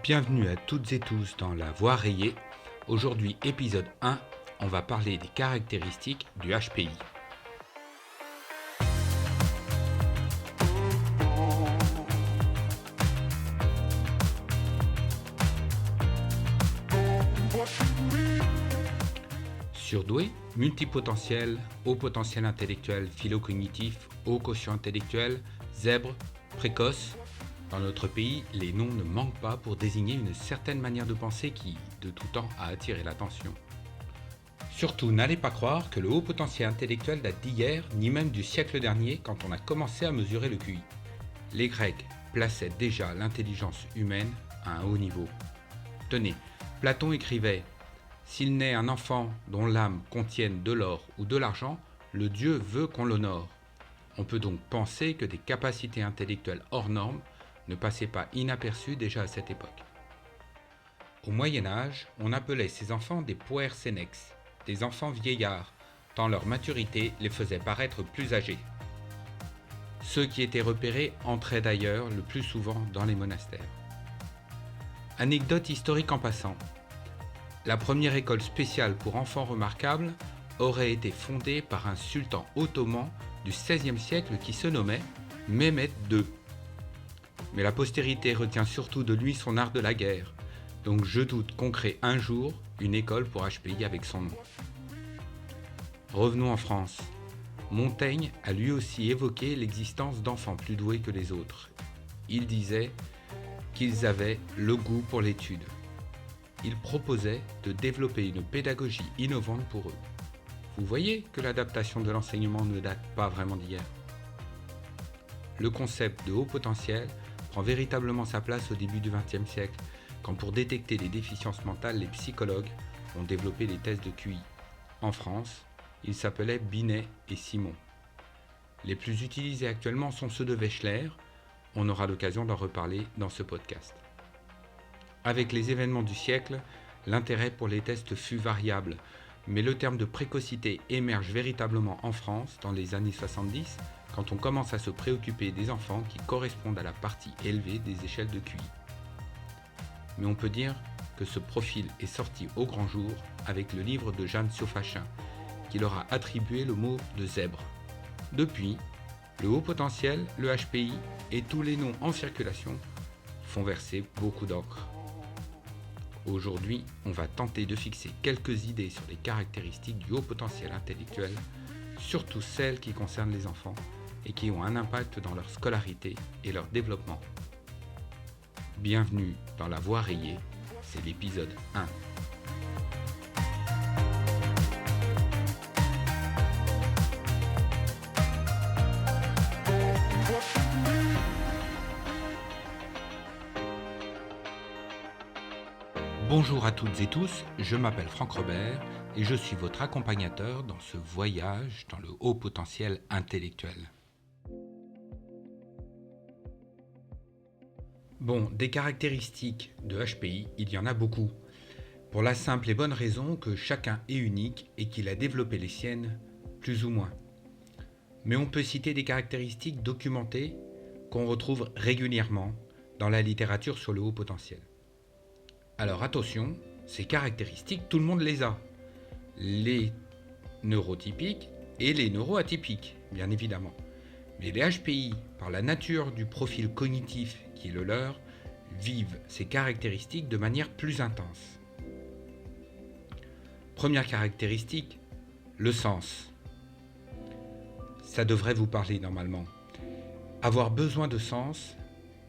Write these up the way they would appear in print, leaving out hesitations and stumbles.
Bienvenue à toutes et tous dans La Voix rayée. Aujourd'hui, épisode 1, on va parler des caractéristiques du HPI. Surdoué, multipotentiel, haut potentiel intellectuel, philo-cognitif, haut quotient intellectuel, zèbre, précoce. Dans notre pays, les noms ne manquent pas pour désigner une certaine manière de penser qui, de tout temps, a attiré l'attention. Surtout, n'allez pas croire que le haut potentiel intellectuel date d'hier, ni même du siècle dernier, quand on a commencé à mesurer le QI. Les Grecs plaçaient déjà l'intelligence humaine à un haut niveau. Tenez, Platon écrivait « S'il naît un enfant dont l'âme contienne de l'or ou de l'argent, le Dieu veut qu'on l'honore. » On peut donc penser que des capacités intellectuelles hors normes ne passaient pas inaperçues déjà à cette époque. Au Moyen-Âge, on appelait ces enfants des puer senex, des enfants vieillards, tant leur maturité les faisait paraître plus âgés. Ceux qui étaient repérés entraient d'ailleurs le plus souvent dans les monastères. Anecdote historique en passant. La première école spéciale pour enfants remarquables aurait été fondée par un sultan ottoman du XVIe siècle qui se nommait Mehmet II. Mais la postérité retient surtout de lui son art de la guerre, donc je doute qu'on crée un jour une école pour HPI avec son nom. Revenons en France. Montaigne a lui aussi évoqué l'existence d'enfants plus doués que les autres. Il disait qu'ils avaient le goût pour l'étude. Il proposait de développer une pédagogie innovante pour eux. Vous voyez que l'adaptation de l'enseignement ne date pas vraiment d'hier. Le concept de haut potentiel prend véritablement sa place au début du XXe siècle, quand pour détecter les déficiences mentales, les psychologues ont développé les tests de QI. En France, ils s'appelaient Binet et Simon. Les plus utilisés actuellement sont ceux de Wechsler. On aura l'occasion d'en reparler dans ce podcast. Avec les événements du siècle, l'intérêt pour les tests fut variable, mais le terme de précocité émerge véritablement en France dans les années 70, quand on commence à se préoccuper des enfants qui correspondent à la partie élevée des échelles de QI. Mais on peut dire que ce profil est sorti au grand jour avec le livre de Jeanne Siofachin, qui leur a attribué le mot de zèbre. Depuis, le haut potentiel, le HPI et tous les noms en circulation font verser beaucoup d'encre. Aujourd'hui, on va tenter de fixer quelques idées sur les caractéristiques du haut potentiel intellectuel, surtout celles qui concernent les enfants et qui ont un impact dans leur scolarité et leur développement. Bienvenue dans La Voix rayée, c'est l'épisode 1. Bonjour à toutes et tous, je m'appelle Franck Robert et je suis votre accompagnateur dans ce voyage dans le haut potentiel intellectuel. Bon, des caractéristiques de HPI, il y en a beaucoup, pour la simple et bonne raison que chacun est unique et qu'il a développé les siennes, plus ou moins. Mais on peut citer des caractéristiques documentées qu'on retrouve régulièrement dans la littérature sur le haut potentiel. Alors attention, ces caractéristiques, tout le monde les a. Les neurotypiques et les neuroatypiques, bien évidemment. Mais les HPI, par la nature du profil cognitif qui est le leur, vivent ces caractéristiques de manière plus intense. Première caractéristique, le sens. Ça devrait vous parler normalement. Avoir besoin de sens,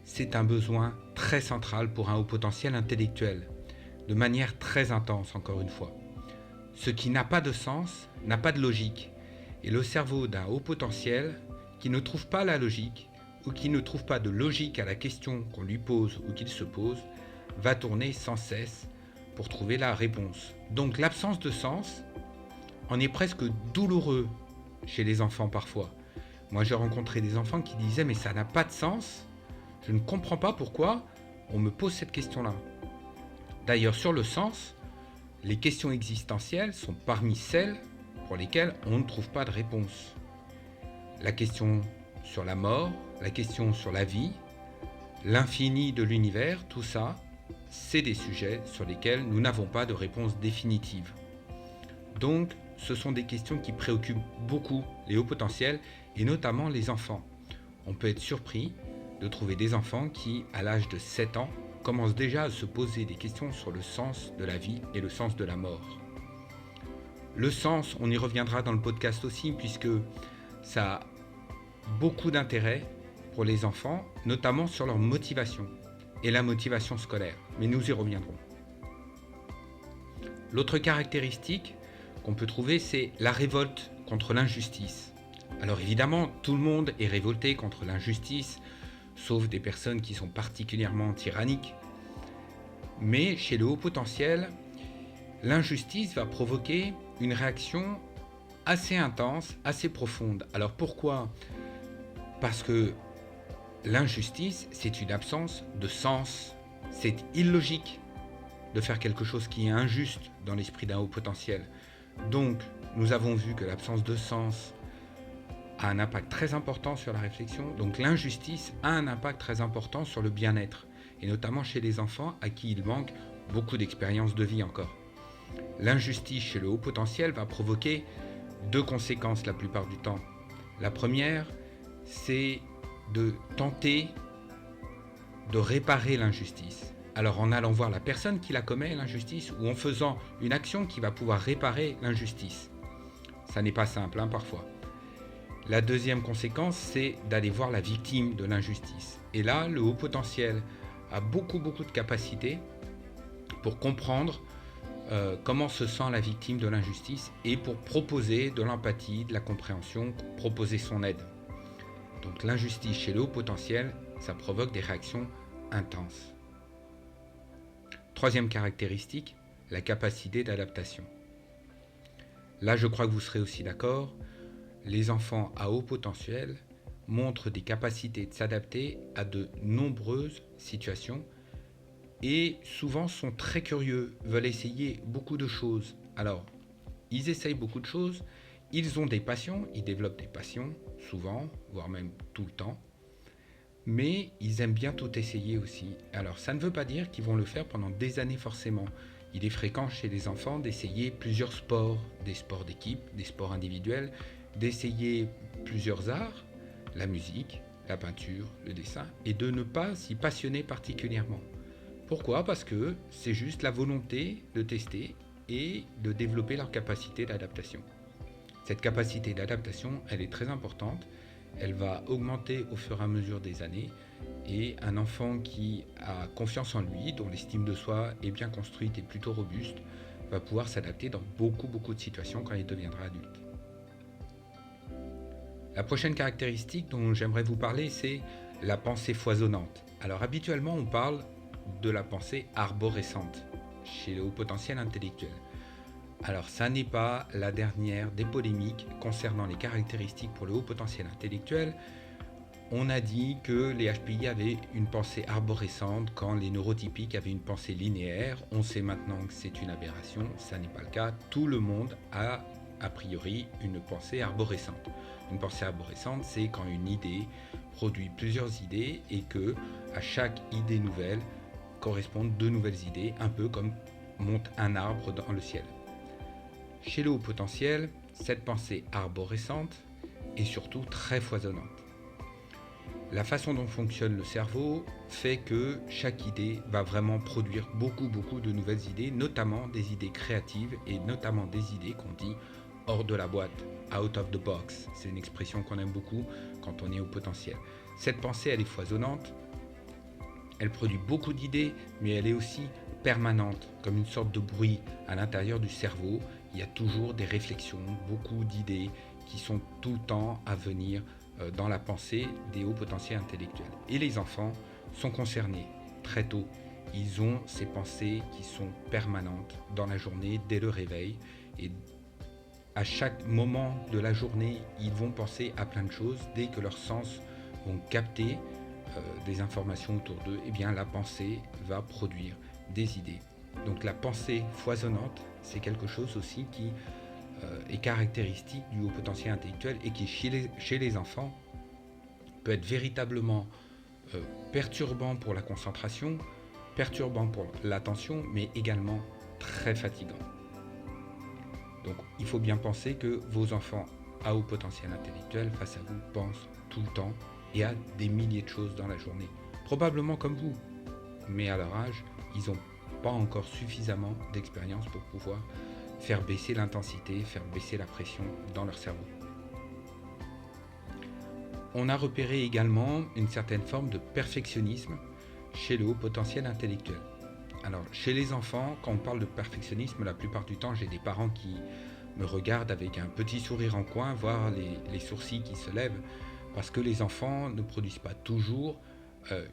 c'est un besoin très central pour un haut potentiel intellectuel, de manière très intense encore une fois. Ce qui n'a pas de sens n'a pas de logique, et le cerveau d'un haut potentiel qui ne trouve pas la logique ou qui ne trouve pas de logique à la question qu'on lui pose ou qu'il se pose va tourner sans cesse pour trouver la réponse. Donc l'absence de sens en est presque douloureux chez les enfants parfois. Moi j'ai rencontré des enfants qui disaient mais ça n'a pas de sens. Je ne comprends pas pourquoi on me pose cette question-là. D'ailleurs, sur le sens, les questions existentielles sont parmi celles pour lesquelles on ne trouve pas de réponse. La question sur la mort, la question sur la vie, l'infini de l'univers, tout ça, c'est des sujets sur lesquels nous n'avons pas de réponse définitive. Donc, ce sont des questions qui préoccupent beaucoup les hauts potentiels et notamment les enfants. On peut être surpris de trouver des enfants qui, à l'âge de 7 ans, commencent déjà à se poser des questions sur le sens de la vie et le sens de la mort. Le sens, on y reviendra dans le podcast aussi, puisque ça a beaucoup d'intérêt pour les enfants, notamment sur leur motivation et la motivation scolaire. Mais nous y reviendrons. L'autre caractéristique qu'on peut trouver, c'est la révolte contre l'injustice. Alors évidemment, tout le monde est révolté contre l'injustice, sauf des personnes qui sont particulièrement tyranniques. Mais chez le haut potentiel, l'injustice va provoquer une réaction assez intense, assez profonde. Alors pourquoi ? Parce que l'injustice, c'est une absence de sens. C'est illogique de faire quelque chose qui est injuste dans l'esprit d'un haut potentiel. Donc, nous avons vu que l'absence de sens a un impact très important sur la réflexion. Donc, l'injustice a un impact très important sur le bien-être, et notamment chez les enfants à qui il manque beaucoup d'expérience de vie encore. L'injustice chez le haut potentiel va provoquer 2 conséquences la plupart du temps. La première, c'est de tenter de réparer l'injustice. Alors en allant voir la personne qui la commet, l'injustice, ou en faisant une action qui va pouvoir réparer l'injustice. Ça n'est pas simple, parfois. La deuxième conséquence, c'est d'aller voir la victime de l'injustice. Et là, le haut potentiel a beaucoup de capacités pour comprendre comment se sent la victime de l'injustice et pour proposer de l'empathie, de la compréhension, proposer son aide. Donc l'injustice chez le haut potentiel, ça provoque des réactions intenses. Troisième caractéristique, la capacité d'adaptation. Là, je crois que vous serez aussi d'accord, les enfants à haut potentiel montrent des capacités de s'adapter à de nombreuses situations et souvent sont très curieux, veulent essayer beaucoup de choses. Alors, ils essayent beaucoup de choses, ils ont des passions, ils développent des passions, souvent, voire même tout le temps, mais ils aiment bien tout essayer aussi. Alors, ça ne veut pas dire qu'ils vont le faire pendant des années forcément. Il est fréquent chez les enfants d'essayer plusieurs sports, des sports d'équipe, des sports individuels, d'essayer plusieurs arts, la musique, la peinture, le dessin, et de ne pas s'y passionner particulièrement. Pourquoi ? Parce que c'est juste la volonté de tester et de développer leur capacité d'adaptation. Cette capacité d'adaptation, elle est très importante. Elle va augmenter au fur et à mesure des années. Et un enfant qui a confiance en lui, dont l'estime de soi est bien construite et plutôt robuste, va pouvoir s'adapter dans beaucoup de situations quand il deviendra adulte. La prochaine caractéristique dont j'aimerais vous parler, c'est la pensée foisonnante. Alors habituellement, on parle de la pensée arborescente chez le haut potentiel intellectuel. Alors ça n'est pas la dernière des polémiques concernant les caractéristiques pour le haut potentiel intellectuel. On a dit que les HPI avaient une pensée arborescente quand les neurotypiques avaient une pensée linéaire. On sait maintenant que c'est une aberration, ça n'est pas le cas. Tout le monde a priori une pensée arborescente. Une pensée arborescente, c'est quand une idée produit plusieurs idées et que à chaque idée nouvelle correspondent 2 nouvelles idées, un peu comme monte un arbre dans le ciel. Chez le haut potentiel, cette pensée arborescente est surtout très foisonnante. La façon dont fonctionne le cerveau fait que chaque idée va vraiment produire beaucoup de nouvelles idées, notamment des idées créatives et notamment des idées qu'on dit hors de la boîte, out of the box. C'est une expression qu'on aime beaucoup quand on est au potentiel. Cette pensée, elle est foisonnante, elle produit beaucoup d'idées, mais elle est aussi permanente, comme une sorte de bruit à l'intérieur du cerveau. Il y a toujours des réflexions, beaucoup d'idées qui sont tout le temps à venir dans la pensée des hauts potentiels intellectuels. Et les enfants sont concernés très tôt. Ils ont ces pensées qui sont permanentes dans la journée, dès le réveil. Et à chaque moment de la journée, ils vont penser à plein de choses. Dès que leurs sens vont capter des informations autour d'eux, eh bien la pensée va produire des idées. Donc la pensée foisonnante, c'est quelque chose aussi qui est caractéristique du haut potentiel intellectuel et qui chez les enfants peut être véritablement perturbant pour la concentration perturbant pour l'attention, mais également très fatigant. Donc il faut bien penser que vos enfants à haut potentiel intellectuel face à vous pensent tout le temps et à des milliers de choses dans la journée. Probablement comme vous, mais à leur âge, ils n'ont pas encore suffisamment d'expérience pour pouvoir faire baisser l'intensité, faire baisser la pression dans leur cerveau. On a repéré également une certaine forme de perfectionnisme chez le haut potentiel intellectuel. Alors, chez les enfants, quand on parle de perfectionnisme, la plupart du temps, j'ai des parents qui me regardent avec un petit sourire en coin, voire les sourcils qui se lèvent, parce que les enfants ne produisent pas toujours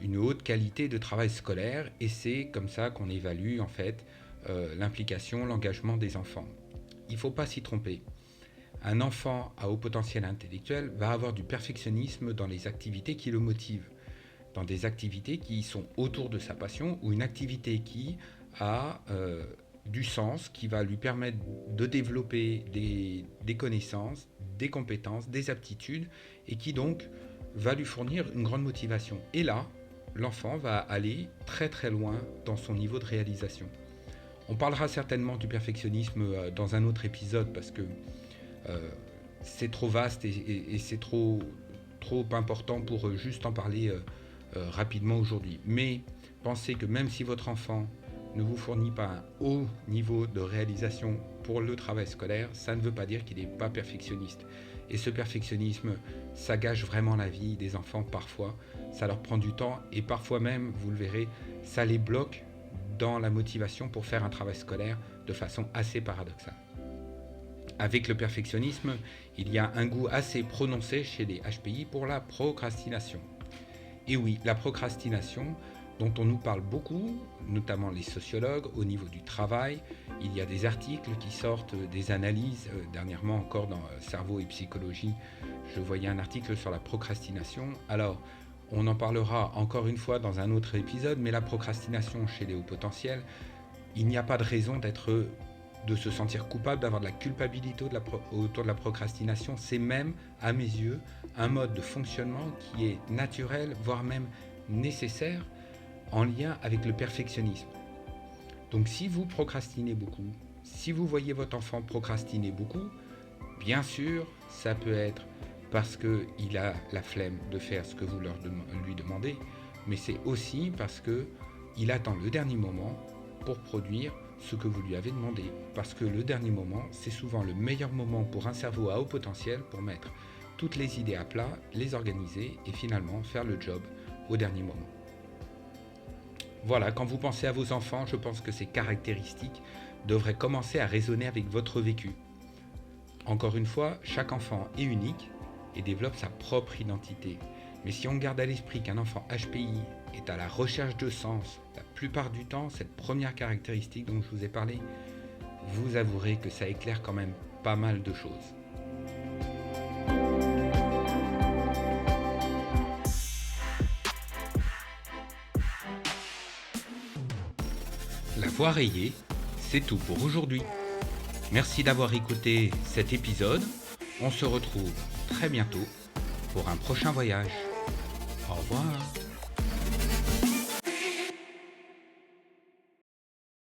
une haute qualité de travail scolaire, et c'est comme ça qu'on évalue en fait l'implication, l'engagement des enfants. Il ne faut pas s'y tromper. Un enfant à haut potentiel intellectuel va avoir du perfectionnisme dans les activités qui le motivent, dans des activités qui sont autour de sa passion ou une activité qui a du sens, qui va lui permettre de développer des connaissances, des compétences, des aptitudes et qui donc va lui fournir une grande motivation. Et là, l'enfant va aller très très loin dans son niveau de réalisation. On parlera certainement du perfectionnisme dans un autre épisode parce que c'est trop vaste et c'est trop important pour juste en parler rapidement aujourd'hui. Mais pensez que même si votre enfant ne vous fournit pas un haut niveau de réalisation pour le travail scolaire, ça ne veut pas dire qu'il n'est pas perfectionniste. Et ce perfectionnisme, ça gâche vraiment la vie des enfants parfois. Ça leur prend du temps et parfois même, vous le verrez, ça les bloque dans la motivation pour faire un travail scolaire de façon assez paradoxale. Avec le perfectionnisme, il y a un goût assez prononcé chez les HPI pour la procrastination. Et oui, la procrastination, dont on nous parle beaucoup, notamment les sociologues, au niveau du travail. Il y a des articles qui sortent, des analyses. Dernièrement encore dans Cerveau et Psychologie, je voyais un article sur la procrastination. Alors, on en parlera encore une fois dans un autre épisode, mais la procrastination chez les hauts potentiels, il n'y a pas de raison de se sentir coupable, d'avoir de la culpabilité autour de la procrastination. C'est même, à mes yeux, un mode de fonctionnement qui est naturel, voire même nécessaire, en lien avec le perfectionnisme. Donc si vous procrastinez beaucoup, si vous voyez votre enfant procrastiner beaucoup, bien sûr, ça peut être parce qu'il a la flemme de faire ce que vous lui demandez, mais c'est aussi parce qu'il attend le dernier moment pour produire ce que vous lui avez demandé. Parce que le dernier moment, c'est souvent le meilleur moment pour un cerveau à haut potentiel pour mettre toutes les idées à plat, les organiser et finalement faire le job au dernier moment. Voilà, quand vous pensez à vos enfants, je pense que ces caractéristiques devraient commencer à résonner avec votre vécu. Encore une fois, chaque enfant est unique et développe sa propre identité. Mais si on garde à l'esprit qu'un enfant HPI est à la recherche de sens, la plupart du temps, cette première caractéristique dont je vous ai parlé, vous avouerez que ça éclaire quand même pas mal de choses. La voix rayée, c'est tout pour aujourd'hui. Merci d'avoir écouté cet épisode. On se retrouve très bientôt pour un prochain voyage. Au revoir.